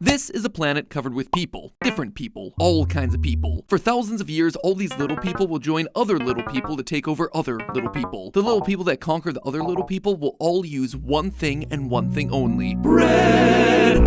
This is a planet covered with people. Different people. All kinds of people. For thousands of years, all these little people will join other little people to take over other little people. The little people that conquer the other little people will all use one thing and one thing only. Bread!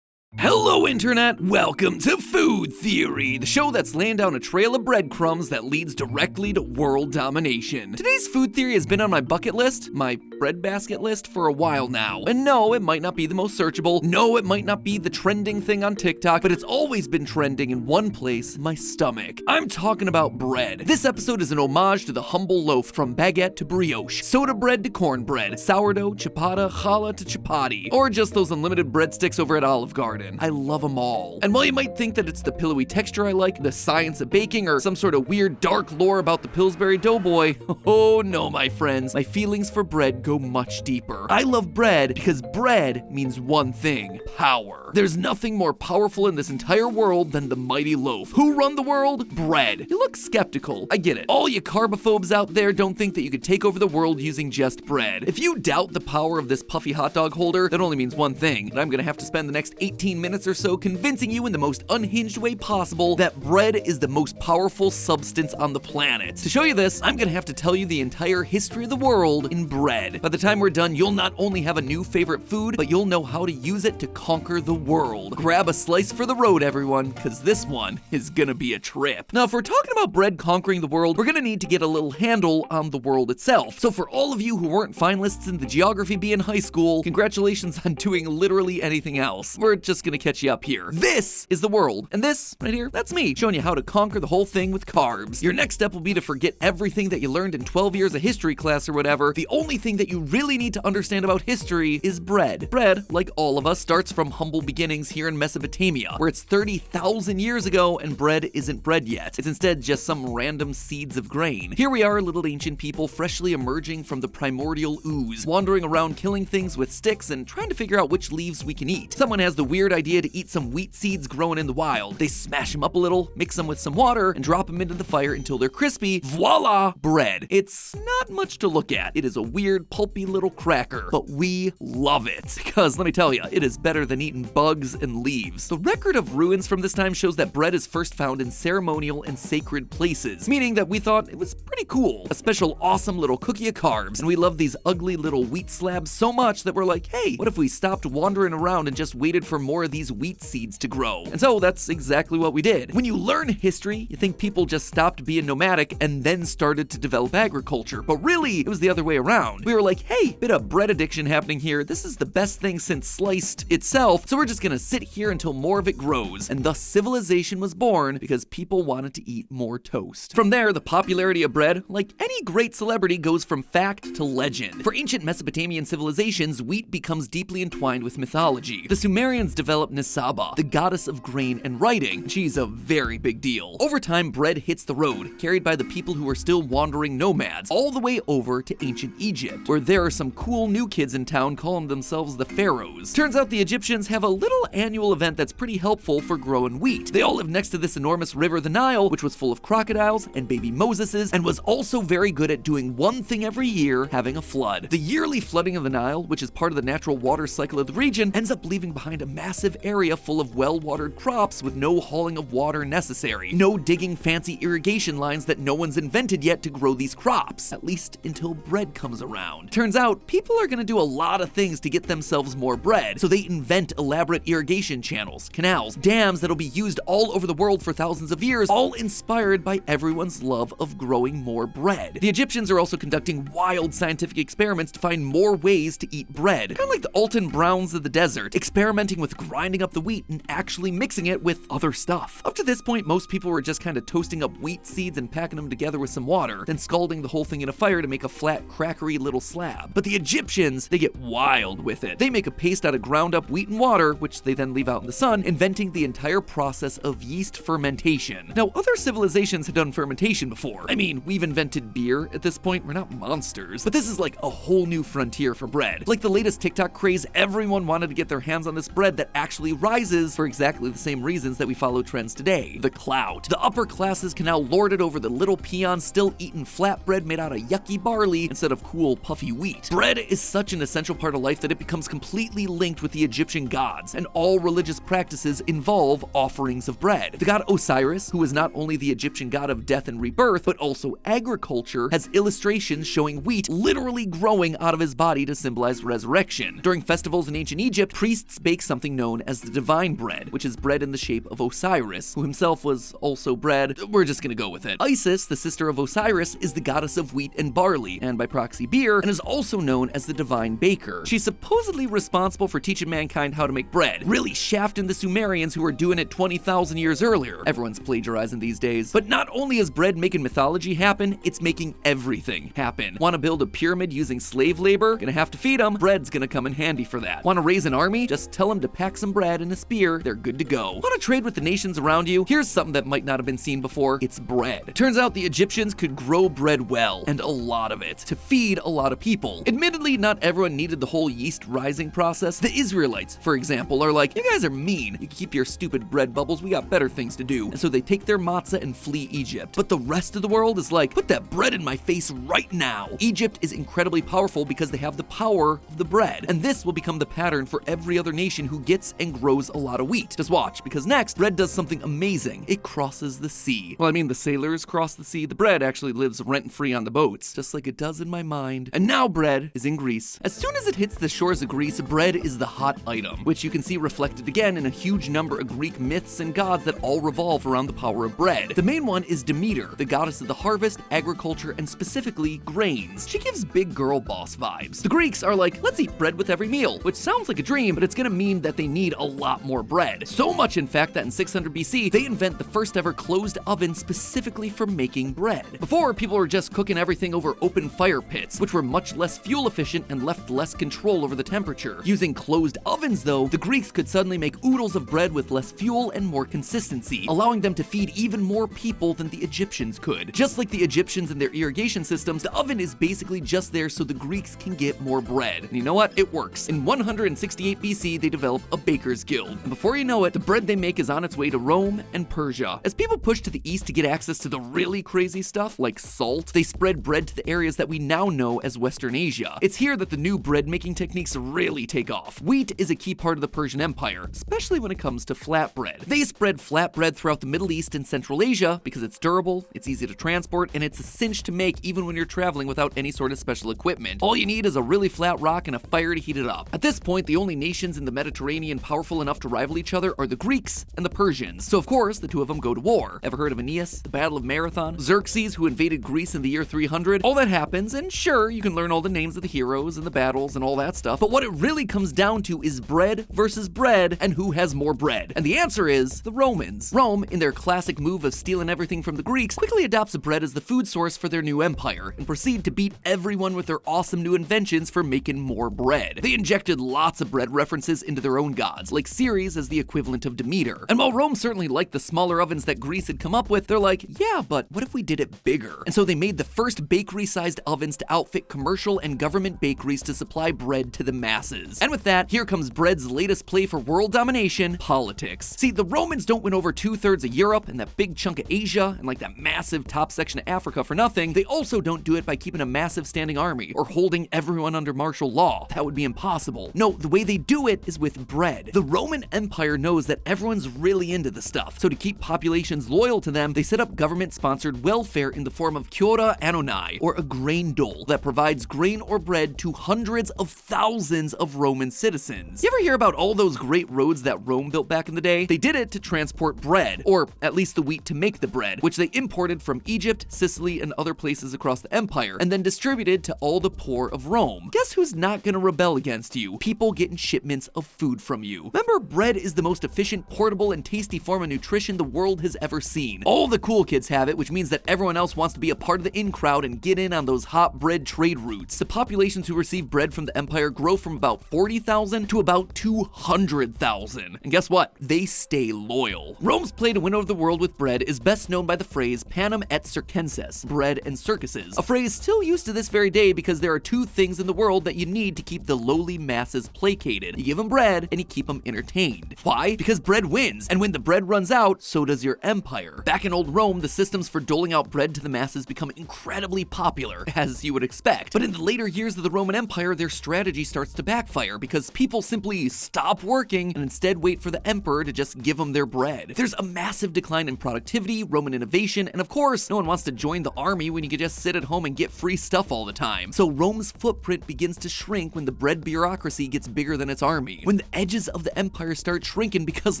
Hello Internet, welcome to Food Theory, the show that's laying down a trail of breadcrumbs that leads directly to world domination. Today's food theory has been on my bucket list, my breadbasket list, for a while now. And no, it might not be the most searchable, no, it might not be the trending thing on TikTok, but it's always been trending in one place, my stomach. I'm talking about bread. This episode is an homage to the humble loaf, from baguette to brioche, soda bread to cornbread, sourdough, ciabatta, challah to chapati, or just those unlimited breadsticks over at Olive Garden. I love them all. And while you might think that it's the pillowy texture I like, the science of baking, or some sort of weird dark lore about the Pillsbury Doughboy, oh no, my friends, my feelings for bread go much deeper. I love bread because bread means one thing: power. There's nothing more powerful in this entire world than the mighty loaf. Who run the world? Bread. You look skeptical. I get it. All you carbophobes out there don't think that you could take over the world using just bread. If you doubt the power of this puffy hot dog holder, that only means one thing, and I'm gonna have to spend the next 18 minutes or so convincing you in the most unhinged way possible that bread is the most powerful substance on the planet. To show you this, I'm gonna have to tell you the entire history of the world in bread. By the time we're done, you'll not only have a new favorite food, but you'll know how to use it to conquer the world. Grab a slice for the road, everyone, because this one is gonna be a trip. Now, if we're talking about bread conquering the world, we're gonna need to get a little handle on the world itself. So for all of you who weren't finalists in the geography bee in high school, congratulations on doing literally anything else. We're just gonna catch you up here. This is the world, and this right here, that's me, showing you how to conquer the whole thing with carbs. Your next step will be to forget everything that you learned in 12 years of history class or whatever. The only thing that you really need to understand about history is bread. Bread, like all of us, starts from humble beginnings here in Mesopotamia, where it's 30,000 years ago and bread isn't bread yet. It's instead just some random seeds of grain. Here we are, little ancient people freshly emerging from the primordial ooze, wandering around killing things with sticks and trying to figure out which leaves we can eat. Someone has the weird idea to eat some wheat seeds growing in the wild. They smash them up a little, mix them with some water, and drop them into the fire until they're crispy. Voila! Bread. It's not much to look at. It is a weird, pulpy little cracker, but we love it. Because, let me tell you, it is better than eating bugs and leaves. The record of ruins from this time shows that bread is first found in ceremonial and sacred places, meaning that we thought it was pretty cool. A special awesome little cookie of carbs, and we love these ugly little wheat slabs so much that we're like, hey, what if we stopped wandering around and just waited for more of these wheat seeds to grow? And so that's exactly what we did. When you learn history, you think people just stopped being nomadic and then started to develop agriculture, but really it was the other way around. We were like, hey, bit of bread addiction happening here. This is the best thing since sliced itself, so we're just gonna sit here until more of it grows. And thus civilization was born because people wanted to eat more toast. From there, the popularity of bread, like any great celebrity, goes from fact to legend. For ancient Mesopotamian civilizations, wheat becomes deeply entwined with mythology. The Sumerians developed Nisaba, the goddess of grain and writing. She's a very big deal. Over time, bread hits the road, carried by the people who are still wandering nomads, all the way over to ancient Egypt, where there are some cool new kids in town calling themselves the pharaohs. Turns out the Egyptians have a little annual event that's pretty helpful for growing wheat. They all live next to this enormous river, the Nile, which was full of crocodiles and baby Moseses, and was also very good at doing one thing every year: having a flood. The yearly flooding of the Nile, which is part of the natural water cycle of the region, ends up leaving behind a massive area full of well-watered crops with no hauling of water necessary. No digging fancy irrigation lines that no one's invented yet to grow these crops, at least until bread comes around. Turns out, people are gonna do a lot of things to get themselves more bread, so they invent elaborate irrigation channels, canals, dams that'll be used all over the world for thousands of years, all inspired by everyone's love of growing more bread. The Egyptians are also conducting wild scientific experiments to find more ways to eat bread, kind of like the Alton Browns of the desert, experimenting with grinding up the wheat and actually mixing it with other stuff. Up to this point, most people were just kind of toasting up wheat seeds and packing them together with some water, then scalding the whole thing in a fire to make a flat, crackery little slab. But the Egyptians, they get wild with it. They make a paste out of ground up wheat and water, which they then leave out in the sun, inventing the entire process of yeast fermentation. Now, other civilizations had done fermentation before. I mean, we've invented beer at this point. We're not monsters. But this is like a whole new frontier for bread. Like the latest TikTok craze, everyone wanted to get their hands on this bread that actually actually rises for exactly the same reasons that we follow trends today. The clout. The upper classes can now lord it over the little peons still eating flatbread made out of yucky barley instead of cool, puffy wheat. Bread is such an essential part of life that it becomes completely linked with the Egyptian gods, and all religious practices involve offerings of bread. The god Osiris, who is not only the Egyptian god of death and rebirth, but also agriculture, has illustrations showing wheat literally growing out of his body to symbolize resurrection. During festivals in ancient Egypt, priests bake something known as the divine bread, which is bread in the shape of Osiris, who himself was also bread. We're just gonna go with it. Isis, the sister of Osiris, is the goddess of wheat and barley, and by proxy beer, and is also known as the divine baker. She's supposedly responsible for teaching mankind how to make bread, really shafting the Sumerians who were doing it 20,000 years earlier. Everyone's plagiarizing these days. But not only is bread making mythology happen, it's making everything happen. Want to build a pyramid using slave labor? Gonna have to feed them. Bread's gonna come in handy for that. Want to raise an army? Just tell them to pack some bread and a spear. They're good to go. Want to trade with the nations around you? Here's something that might not have been seen before. It's bread. Turns out the Egyptians could grow bread well, and a lot of it, to feed a lot of people. Admittedly, not everyone needed the whole yeast rising process. The Israelites, for example, are like, you guys are mean. You keep your stupid bread bubbles, we got better things to do. And so they take their matzah and flee Egypt. But the rest of the world is like, put that bread in my face right now. Egypt is incredibly powerful because they have the power of the bread. And this will become the pattern for every other nation who gets and grows a lot of wheat. Just watch, because next, bread does something amazing. It crosses the sea. Well, I mean, the sailors cross the sea. The bread actually lives rent-free on the boats, just like it does in my mind. And now bread is in Greece. As soon as it hits the shores of Greece, bread is the hot item, which you can see reflected again in a huge number of Greek myths and gods that all revolve around the power of bread. The main one is Demeter, the goddess of the harvest, agriculture, and specifically grains. She gives big girl boss vibes. The Greeks are like, let's eat bread with every meal, which sounds like a dream, but it's gonna mean that they need a lot more bread. So much, in fact, that in 600 BC, they invent the first ever closed oven specifically for making bread. Before, people were just cooking everything over open fire pits, which were much less fuel efficient and left less control over the temperature. Using closed ovens, though, the Greeks could suddenly make oodles of bread with less fuel and more consistency, allowing them to feed even more people than the Egyptians could. Just like the Egyptians and their irrigation systems, the oven is basically just there so the Greeks can get more bread. And you know what? It works. In 168 BC, they develop a baker's guild. And before you know it, the bread they make is on its way to Rome and Persia. As people push to the east to get access to the really crazy stuff, like salt, they spread bread to the areas that we now know as Western Asia. It's here that the new bread-making techniques really take off. Wheat is a key part of the Persian Empire, especially when it comes to flatbread. They spread flatbread throughout the Middle East and Central Asia because it's durable, it's easy to transport, and it's a cinch to make even when you're traveling without any sort of special equipment. All you need is a really flat rock and a fire to heat it up. At this point, the only nations in the Mediterranean powerful enough to rival each other are the Greeks and the Persians. So of course, the two of them go to war. Ever heard of Aeneas, the Battle of Marathon? Xerxes, who invaded Greece in the year 300? All that happens, and sure, you can learn all the names of the heroes and the battles and all that stuff, but what it really comes down to is bread versus bread, and who has more bread. And the answer is the Romans. Rome, in their classic move of stealing everything from the Greeks, quickly adopts bread as the food source for their new empire, and proceed to beat everyone with their awesome new inventions for making more bread. They injected lots of bread references into their own gods, like Ceres as the equivalent of Demeter. And while Rome certainly liked the smaller ovens that Greece had come up with, they're like, yeah, but what if we did it bigger? And so they made the first bakery-sized ovens to outfit commercial and government bakeries to supply bread to the masses. And with that, here comes bread's latest play for world domination, politics. See, the Romans don't win over 2/3 of Europe and that big chunk of Asia and like that massive top section of Africa for nothing. They also don't do it by keeping a massive standing army or holding everyone under martial law. That would be impossible. No, the way they do it is with bread. The Roman Empire knows that everyone's really into the stuff, so to keep populations loyal to them, they set up government-sponsored welfare in the form of Kyora Anonai, or a grain dole that provides grain or bread to hundreds of thousands of Roman citizens. You ever hear about all those great roads that Rome built back in the day? They did it to transport bread, or at least the wheat to make the bread, which they imported from Egypt, Sicily, and other places across the empire, and then distributed to all the poor of Rome. Guess who's not gonna rebel against you? People getting shipments of food from you. Remember, bread is the most efficient, portable, and tasty form of nutrition the world has ever seen. All the cool kids have it, which means that everyone else wants to be a part of the in crowd and get in on those hot bread trade routes. The populations who receive bread from the empire grow from about 40,000 to about 200,000. And guess what? They stay loyal. Rome's play to win over the world with bread is best known by the phrase panem et circenses, bread and circuses, a phrase still used to this very day because there are two things in the world that you need to keep the lowly masses placated. You give them bread and you keep them them entertained. Why? Because bread wins, and when the bread runs out, so does your empire. Back in old Rome, the systems for doling out bread to the masses become incredibly popular, as you would expect. But in the later years of the Roman Empire, their strategy starts to backfire because people simply stop working and instead wait for the emperor to just give them their bread. There's a massive decline in productivity, Roman innovation, and of course, no one wants to join the army when you can just sit at home and get free stuff all the time. So Rome's footprint begins to shrink when the bread bureaucracy gets bigger than its army. When the edges of the empire start shrinking because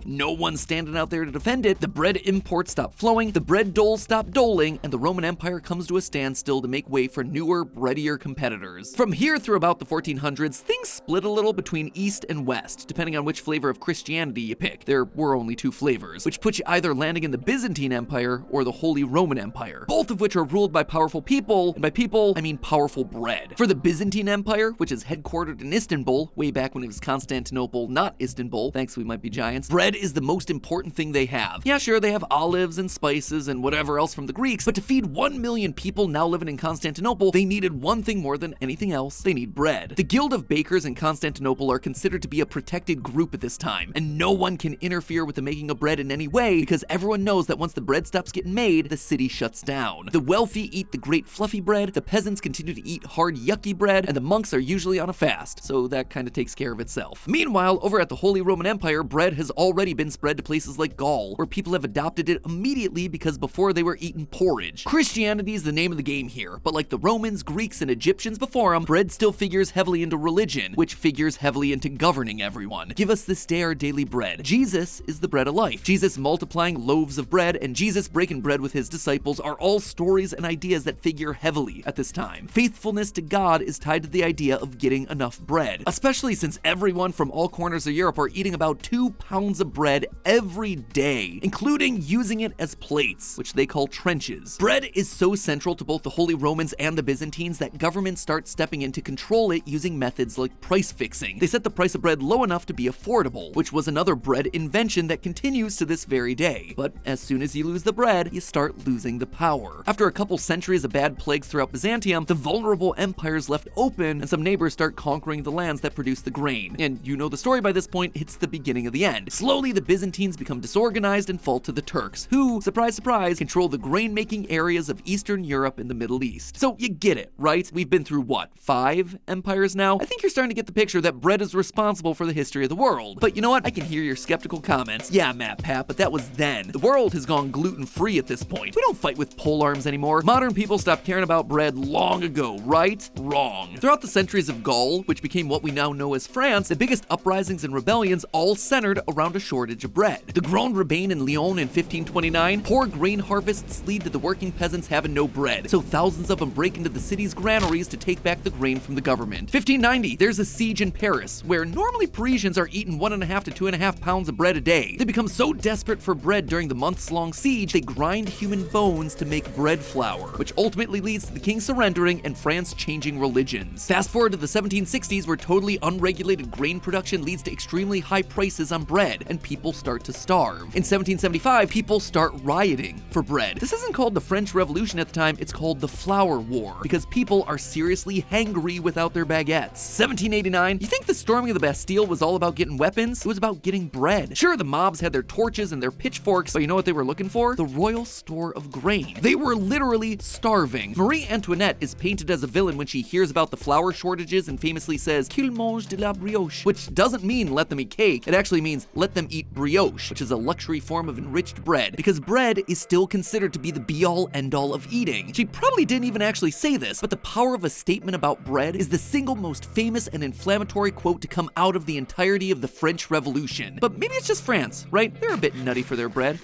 no one's standing out there to defend it, the bread imports stop flowing, the bread doles stop doling, and the Roman Empire comes to a standstill to make way for newer, breadier competitors. From here through about the 1400s, things split a little between East and West, depending on which flavor of Christianity you pick. There were only two flavors, which put you either landing in the Byzantine Empire or the Holy Roman Empire, both of which are ruled by powerful people, and by people, I mean powerful bread. For the Byzantine Empire, which is headquartered in Istanbul, way back when it was Constantinople, not Istanbul, thanks we might be giants, bread is the most important thing they have. Yeah, sure, they have olives and spices and whatever else from the Greeks, but to feed 1 million people now living in Constantinople, they needed one thing more than anything else: they need bread. The Guild of Bakers in Constantinople are considered to be a protected group at this time, and no one can interfere with the making of bread in any way because everyone knows that once the bread stops getting made, the city shuts down. The wealthy eat the great fluffy bread, the peasants continue to eat hard yucky bread, and the monks are usually on a fast, so that kind of takes care of itself. Meanwhile, over at the Holy Roman Empire, bread has already been spread to places like Gaul, where people have adopted it immediately because before they were eating porridge. Christianity is the name of the game here, but like the Romans, Greeks, and Egyptians before them, bread still figures heavily into religion, which figures heavily into governing everyone. Give us this day our daily bread. Jesus is the bread of life. Jesus multiplying loaves of bread and Jesus breaking bread with his disciples are all stories and ideas that figure heavily at this time. Faithfulness to God is tied to the idea of getting enough bread, especially since everyone from all corners of Europe are eating about 2 pounds of bread every day, including using it as plates, which they call trenches. Bread is so central to both the Holy Romans and the Byzantines that governments start stepping in to control it using methods like price fixing. They set the price of bread low enough to be affordable, which was another bread invention that continues to this very day. But as soon as you lose the bread, you start losing the power. After a couple centuries of bad plagues throughout Byzantium, the vulnerable empires left open and some neighbors start conquering the lands that produce the grain. And you know the story by this point, it's the beginning of the end. Slowly, the Byzantines become disorganized and fall to the Turks, who, surprise, surprise, control the grain-making areas of Eastern Europe and the Middle East. So you get it, right? We've been through, what, 5 empires now? I think you're starting to get the picture that bread is responsible for the history of the world. But you know what? I can hear your skeptical comments. Yeah, Matpat, but that was then. The world has gone gluten-free at this point. We don't fight with pole arms anymore. Modern people stopped caring about bread long ago, right? Wrong. Throughout the centuries of Gaul, which became what we now know as France, the biggest uprisings and rebellions all centered around a shortage of bread. The Grande Rebellion in Lyon in 1529, poor grain harvests lead to the working peasants having no bread, so thousands of them break into the city's granaries to take back the grain from the government. 1590, there's a siege in Paris, where normally Parisians are eating 1.5 to 2.5 pounds of bread a day. They become so desperate for bread during the months-long siege, they grind human bones to make bread flour, which ultimately leads to the king surrendering and France changing religions. Fast forward to the 1760s, where totally unregulated grain production leads to extremely high prices on bread, and people start to starve. In 1775, people start rioting for bread. This isn't called the French Revolution at the time, it's called the Flour War, because people are seriously hangry without their baguettes. 1789, you think the storming of the Bastille was all about getting weapons? It was about getting bread. Sure, the mobs had their torches and their pitchforks, but you know what they were looking for? The royal store of grain. They were literally starving. Marie Antoinette is painted as a villain when she hears about the flour shortages and famously says, "Qu'ils mangent de la brioche," which doesn't mean let them eat cake, it actually means let them eat brioche, which is a luxury form of enriched bread, because bread is still considered to be the be-all, end-all of eating. She probably didn't even actually say this, but the power of a statement about bread is the single most famous and inflammatory quote to come out of the entirety of the French Revolution. But maybe it's just France, right? They're a bit nutty for their bread.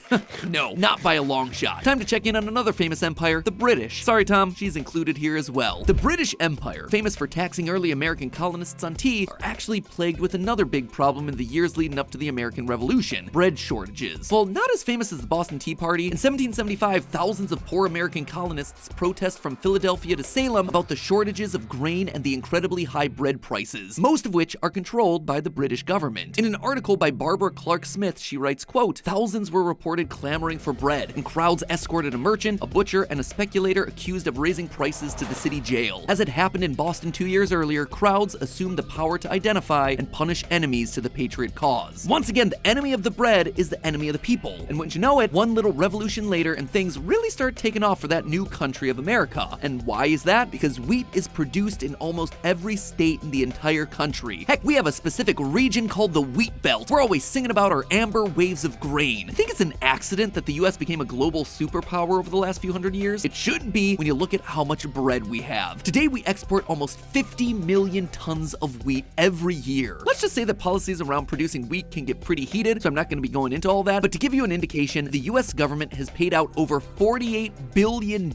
No, not by a long shot. Time to check in on another famous empire, the British. Sorry, Tom, she's included here as well. The British Empire, famous for taxing early American colonists on tea, are actually plagued with another big problem in the years leading up to the American Revolution: bread shortages. While not as famous as the Boston Tea Party, in 1775, thousands of poor American colonists protest from Philadelphia to Salem about the shortages of grain and the incredibly high bread prices, most of which are controlled by the British government. In an article by Barbara Clark Smith, she writes, quote, "Thousands were reported clamoring for bread, and crowds escorted a merchant, a butcher, and a speculator accused of raising prices to the city jail. As had happened in Boston 2 years earlier, crowds assumed the power to identify and punish enemies enemies to the patriot cause. Once again, the enemy of the bread is the enemy of the people. And wouldn't you know it, one little revolution later and things really start taking off for that new country of America. And why is that? Because wheat is produced in almost every state in the entire country. Heck, we have a specific region called the Wheat Belt. We're always singing about our amber waves of grain. I think it's an accident that the US became a global superpower over the last few hundred years. It shouldn't be when you look at how much bread we have. Today we export almost 50 million tons of wheat every year. Let's just say that policies around producing wheat can get pretty heated, so I'm not going to be going into all that, but to give you an indication, the US government has paid out over $48 billion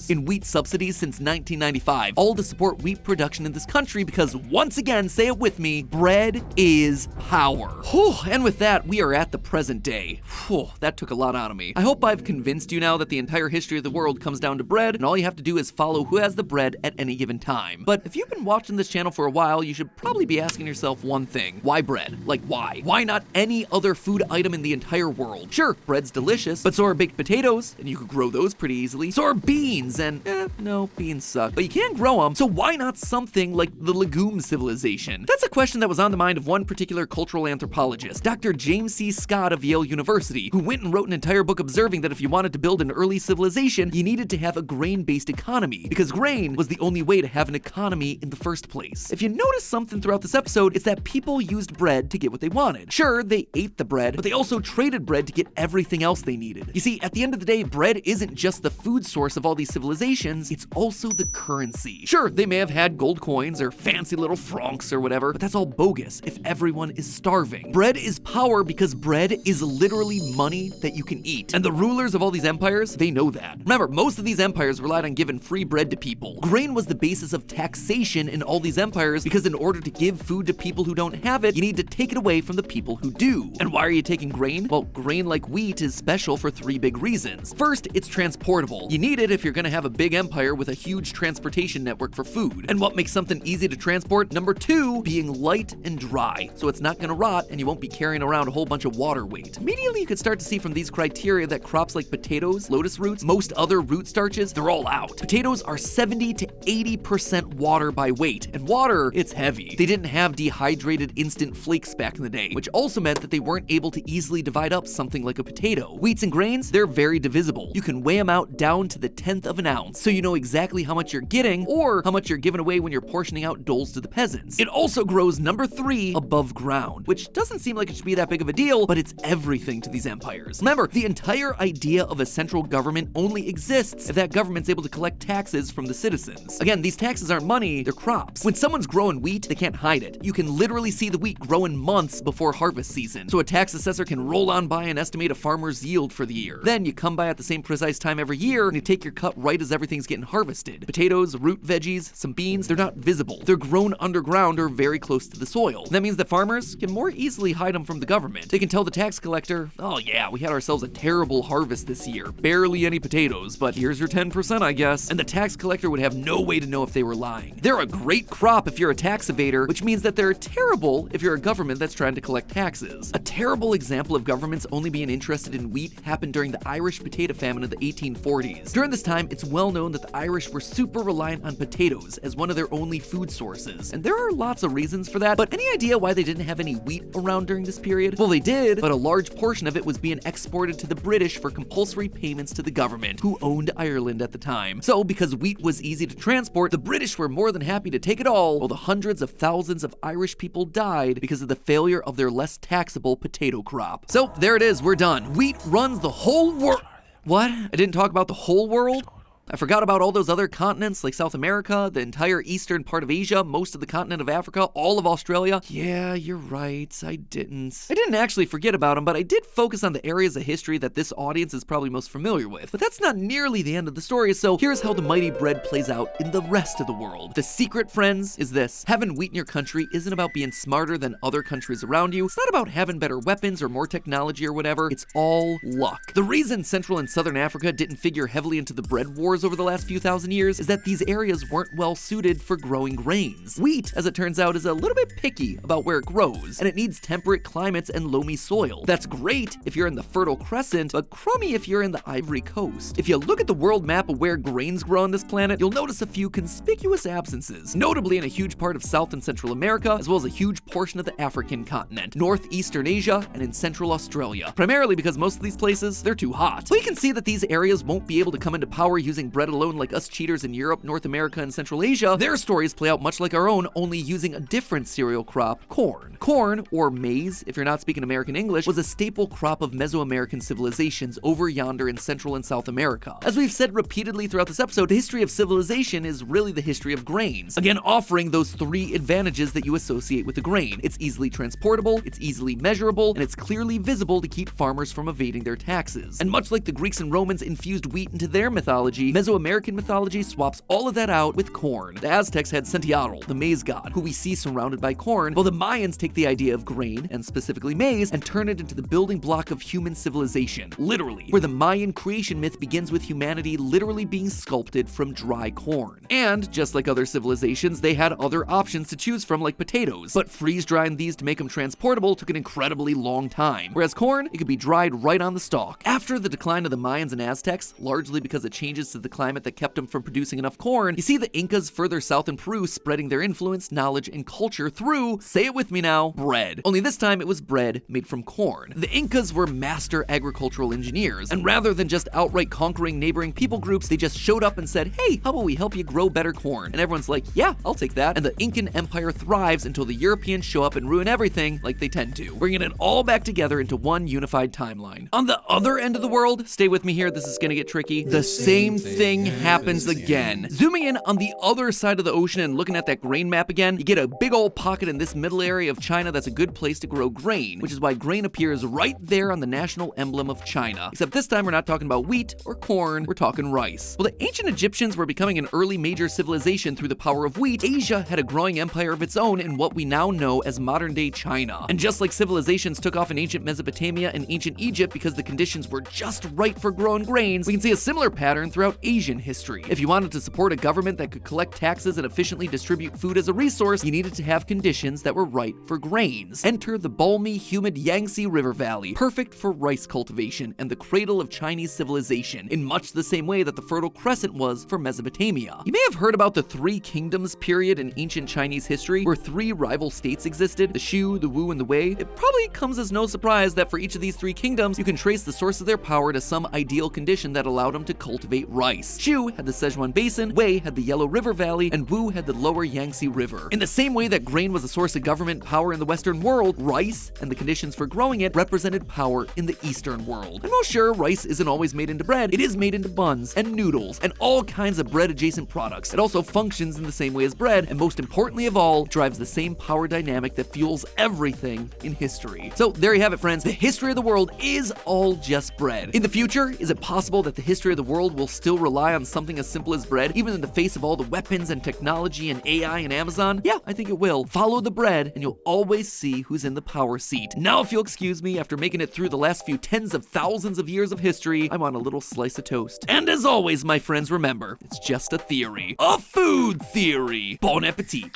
in wheat subsidies since 1995, all to support wheat production in this country because, once again, say it with me, bread is power. Whew, and with that, we are at the present day. Whew, that took a lot out of me. I hope I've convinced you now that the entire history of the world comes down to bread, and all you have to do is follow who has the bread at any given time. But if you've been watching this channel for a while, you should probably be asking yourself one thing. Why bread? Like, why? Why not any other food item in the entire world? Sure, bread's delicious, but so are baked potatoes, and you could grow those pretty easily. So are beans, and no, beans suck. But you can grow them, so why not something like the legume civilization? That's a question that was on the mind of one particular cultural anthropologist, Dr. James C. Scott of Yale University, who went and wrote an entire book observing that if you wanted to build an early civilization, you needed to have a grain-based economy, because grain was the only way to have an economy in the first place. If you notice something throughout this episode, it's that people used bread to get what they wanted. Sure, they ate the bread, but they also traded bread to get everything else they needed. You see, at the end of the day, bread isn't just the food source of all these civilizations, it's also the currency. Sure, they may have had gold coins or fancy little francs or whatever, but that's all bogus if everyone is starving. Bread is power because bread is literally money that you can eat. And the rulers of all these empires, they know that. Remember, most of these empires relied on giving free bread to people. Grain was the basis of taxation in all these empires because in order to give food to people who don't have it, you need to take it away from the people who do. And why are you taking grain? Well, grain like wheat is special for three big reasons. First, it's transportable. You need it if you're gonna have a big empire with a huge transportation network for food. And what makes something easy to transport? Number two, being light and dry, so it's not gonna rot and you won't be carrying around a whole bunch of water weight. Immediately you could start to see from these criteria that crops like potatoes, lotus roots, most other root starches, they're all out. Potatoes are 70 to 80% water by weight, and water, it's heavy. They didn't have dehydrated instant flakes back in the day, which also meant that they weren't able to easily divide up something like a potato. Wheats and grains, they're very divisible. You can weigh them out down to the 10th of an ounce, so you know exactly how much you're getting or how much you're giving away when you're portioning out doles to the peasants. It also grows, number 3, above ground, which doesn't seem like it should be that big of a deal, but it's everything to these empires. Remember, the entire idea of a central government only exists if that government's able to collect taxes from the citizens. Again, these taxes aren't money, they're crops. When someone's growing wheat, they can't hide it. You can literally see the wheat growing months before harvest season, so a tax assessor can roll on by and estimate a farmer's yield for the year. Then you come by at the same precise time every year and you take your cut right as everything's getting harvested. Potatoes, root veggies, some beans, they're not visible. They're grown underground or very close to the soil. And that means that farmers can more easily hide them from the government. They can tell the tax collector, oh yeah, we had ourselves a terrible harvest this year. Barely any potatoes, but here's your 10%, I guess. And the tax collector would have no way to know if they were lying. They're a great crop if you're a tax evader, which means that they're terrible if you're a government that's trying to collect taxes. A terrible example of governments only being interested in wheat happened during the Irish potato famine of the 1840s. During this time, it's well known that the Irish were super reliant on potatoes as one of their only food sources. And there are lots of reasons for that, but any idea why they didn't have any wheat around during this period? Well, they did, but a large portion of it was being exported to the British for compulsory payments to the government, who owned Ireland at the time. So, because wheat was easy to transport, the British were more than happy to take it all, while the hundreds of thousands of Irish people died because of the failure of their less taxable potato crop. So, there it is, we're done. Wheat runs the whole world. What? I didn't talk about the whole world? I forgot about all those other continents like South America, the entire eastern part of Asia, most of the continent of Africa, all of Australia. Yeah, you're right, I didn't. I didn't actually forget about them, but I did focus on the areas of history that this audience is probably most familiar with. But that's not nearly the end of the story, so here's how the mighty bread plays out in the rest of the world. The secret, friends, is this. Having wheat in your country isn't about being smarter than other countries around you. It's not about having better weapons or more technology or whatever. It's all luck. The reason Central and Southern Africa didn't figure heavily into the bread wars wars over the last few thousand years is that these areas weren't well suited for growing grains. Wheat, as it turns out, is a little bit picky about where it grows, and it needs temperate climates and loamy soil. That's great if you're in the Fertile Crescent, but crummy if you're in the Ivory Coast. If you look at the world map of where grains grow on this planet, you'll notice a few conspicuous absences, notably in a huge part of South and Central America, as well as a huge portion of the African continent, northeastern Asia, and in Central Australia, primarily because most of these places, they're too hot. We can see that these areas won't be able to come into power using bread alone like us cheaters in Europe, North America, and Central Asia. Their stories play out much like our own, only using a different cereal crop, corn. Corn, or maize, if you're not speaking American English, was a staple crop of Mesoamerican civilizations over yonder in Central and South America. As we've said repeatedly throughout this episode, the history of civilization is really the history of grains, again offering those three advantages that you associate with the grain. It's easily transportable, it's easily measurable, and it's clearly visible to keep farmers from evading their taxes. And much like the Greeks and Romans infused wheat into their mythology, Mesoamerican mythology swaps all of that out with corn. The Aztecs had Centeotl, the maize god, who we see surrounded by corn, while the Mayans take the idea of grain, and specifically maize, and turn it into the building block of human civilization, literally, where the Mayan creation myth begins with humanity literally being sculpted from dry corn. And, just like other civilizations, they had other options to choose from like potatoes, but freeze-drying these to make them transportable took an incredibly long time, whereas corn, it could be dried right on the stalk. After the decline of the Mayans and Aztecs, largely because of changes to the climate that kept them from producing enough corn, you see the Incas further south in Peru spreading their influence, knowledge, and culture through, say it with me now, bread. Only this time it was bread made from corn. The Incas were master agricultural engineers, and rather than just outright conquering neighboring people groups, they just showed up and said, hey, how about we help you grow better corn? And everyone's like, yeah, I'll take that. And the Incan Empire thrives until the Europeans show up and ruin everything like they tend to, bringing it all back together into one unified timeline. On the other end of the world, stay with me here, this is gonna get tricky, the same thing happens again. Zooming in on the other side of the ocean and looking at that grain map again, you get a big old pocket in this middle area of China that's a good place to grow grain, which is why grain appears right there on the national emblem of China. Except this time we're not talking about wheat or corn, we're talking rice. Well, the ancient Egyptians were becoming an early major civilization through the power of wheat. Asia had a growing empire of its own in what we now know as modern-day China. And just like civilizations took off in ancient Mesopotamia and ancient Egypt because the conditions were just right for growing grains, we can see a similar pattern throughout Asian history. If you wanted to support a government that could collect taxes and efficiently distribute food as a resource, you needed to have conditions that were right for grains. Enter the balmy, humid Yangtze River Valley, perfect for rice cultivation and the cradle of Chinese civilization, in much the same way that the Fertile Crescent was for Mesopotamia. You may have heard about the Three Kingdoms period in ancient Chinese history, where three rival states existed, the Shu, the Wu, and the Wei. It probably comes as no surprise that for each of these three kingdoms, you can trace the source of their power to some ideal condition that allowed them to cultivate rice. Shu had the Sichuan Basin, Wei had the Yellow River Valley, and Wu had the lower Yangtze River. In the same way that grain was a source of government power in the Western world, rice, and the conditions for growing it, represented power in the Eastern world. And while sure, rice isn't always made into bread, it is made into buns and noodles and all kinds of bread-adjacent products. It also functions in the same way as bread, and most importantly of all, drives the same power dynamic that fuels everything in history. So there you have it, friends. The history of the world is all just bread. In the future, is it possible that the history of the world will still rely on something as simple as bread, even in the face of all the weapons and technology and AI and Amazon? Yeah, I think it will. Follow the bread, and you'll always see who's in the power seat. Now, if you'll excuse me, after making it through the last few tens of thousands of years of history, I want a little slice of toast. And as always, my friends, remember, it's just a theory. A food theory. Bon appetit.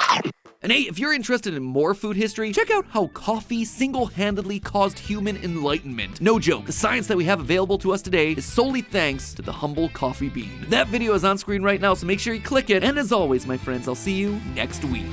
And hey, if you're interested in more food history, check out how coffee single-handedly caused human enlightenment. No joke, the science that we have available to us today is solely thanks to the humble coffee bean. That video is on screen right now, so make sure you click it. And as always, my friends, I'll see you next week.